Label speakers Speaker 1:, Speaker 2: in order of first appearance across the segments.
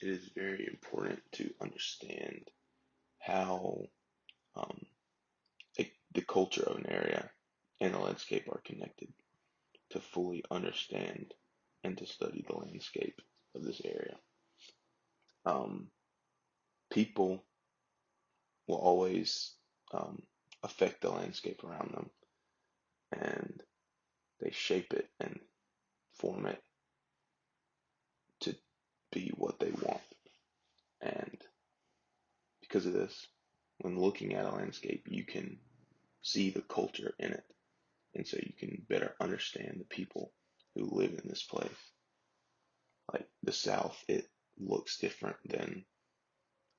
Speaker 1: it is very important to understand how um, the culture of an area and the landscape are connected to fully understand and to study the landscape of this area. Um, People will always um, affect the landscape around them, and they shape it and form it to be what they want. And because of this, when looking at a landscape, you can see the culture in it. And so you can better understand the people who live in this place. Like the South, it looks different than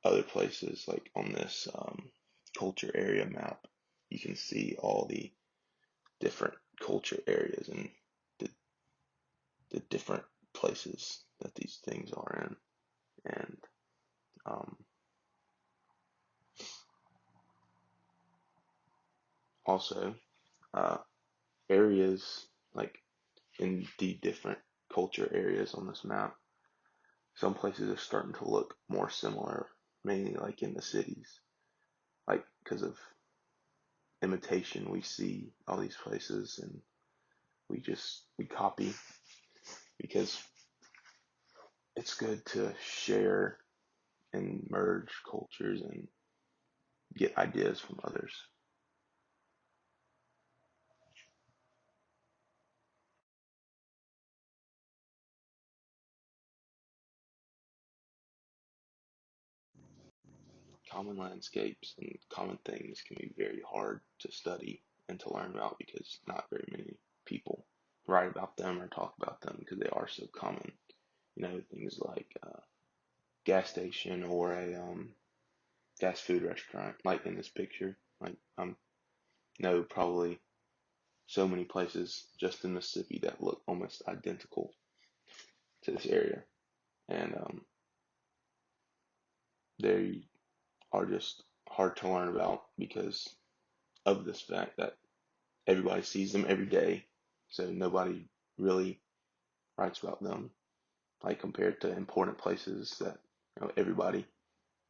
Speaker 1: other places. Like on this culture area map, you can see all the different culture areas and the, the different places that these things are in. And um, also, uh, areas like in the different culture areas on this map, some places are starting to look more similar, mainly like in the cities. Like because of imitation, we see all these places and we copy because it's good to share and merge cultures and get ideas from others. Common landscapes and common things can be very hard to study and to learn about because not very many people write about them or talk about them because they are so common. Things like gas station or a fast food restaurant, like in this picture. Like know probably so many places just in Mississippi that look almost identical to this area, and they are just hard to learn about because of this fact that everybody sees them every day, so nobody really writes about them, like compared to important places that everybody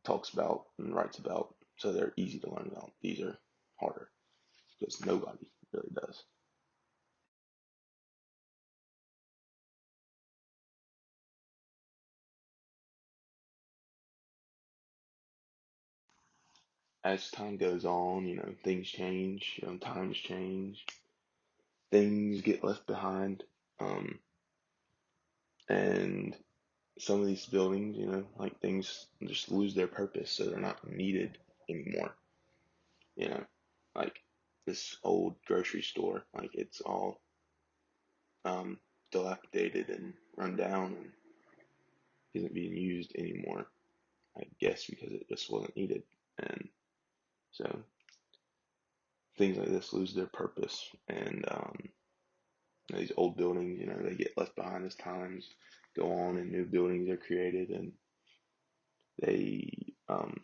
Speaker 1: talks about and writes about, so they're easy to learn about. These are harder because nobody really does. As time goes on, things change, times change, things get left behind, um, and some of these buildings, like things just lose their purpose, so they're not needed anymore. You know, like this old grocery store, like it's all um, dilapidated and run down and isn't being used anymore. I guess because it just wasn't needed, and so things like this lose their purpose, and these old buildings, they get left behind as times go on and new buildings are created, and they aren't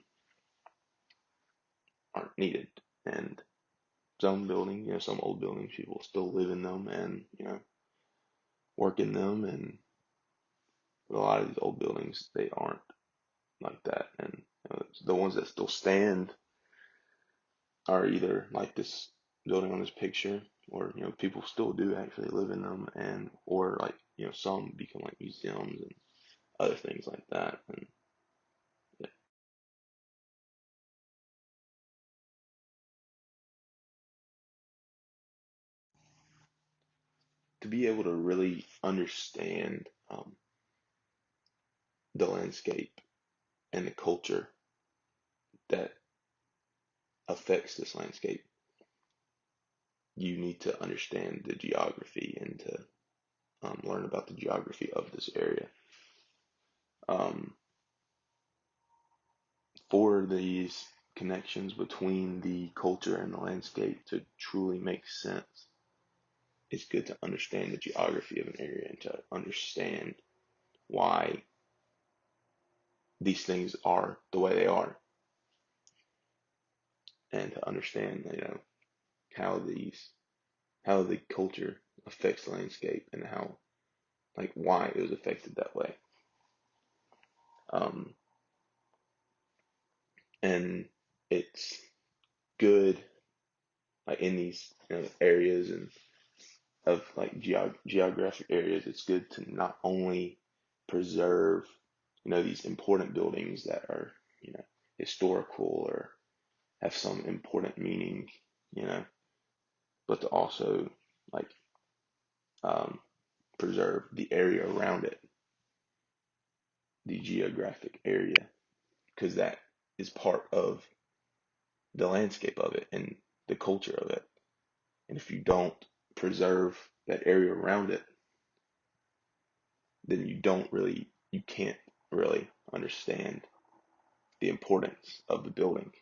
Speaker 1: needed. And some buildings, some old buildings, people still live in them and work in them, and a lot of these old buildings they aren't like that, and the ones that still stand are either like this building on this picture, or people still do actually live in them, and or like some become like museums and other things like that, and yeah, to be able to really understand the landscape and the culture that affects this landscape, you need to understand the geography and to learn about the geography of this area. Um, for these connections between the culture and the landscape to truly make sense, it's good to understand the geography of an area and to understand why these things are the way they are, and to understand, how how the culture affects the landscape and how, like, why it was affected that way. Um, and it's good like in these areas and of like geographic areas. It's good to not only preserve these important buildings that are historical or have some important meaning, you know, but to also like um, preserve the area around it, the geographic area, because that is part of the landscape of it and the culture of it. And if you don't preserve that area around it, then you can't really understand the importance of the building.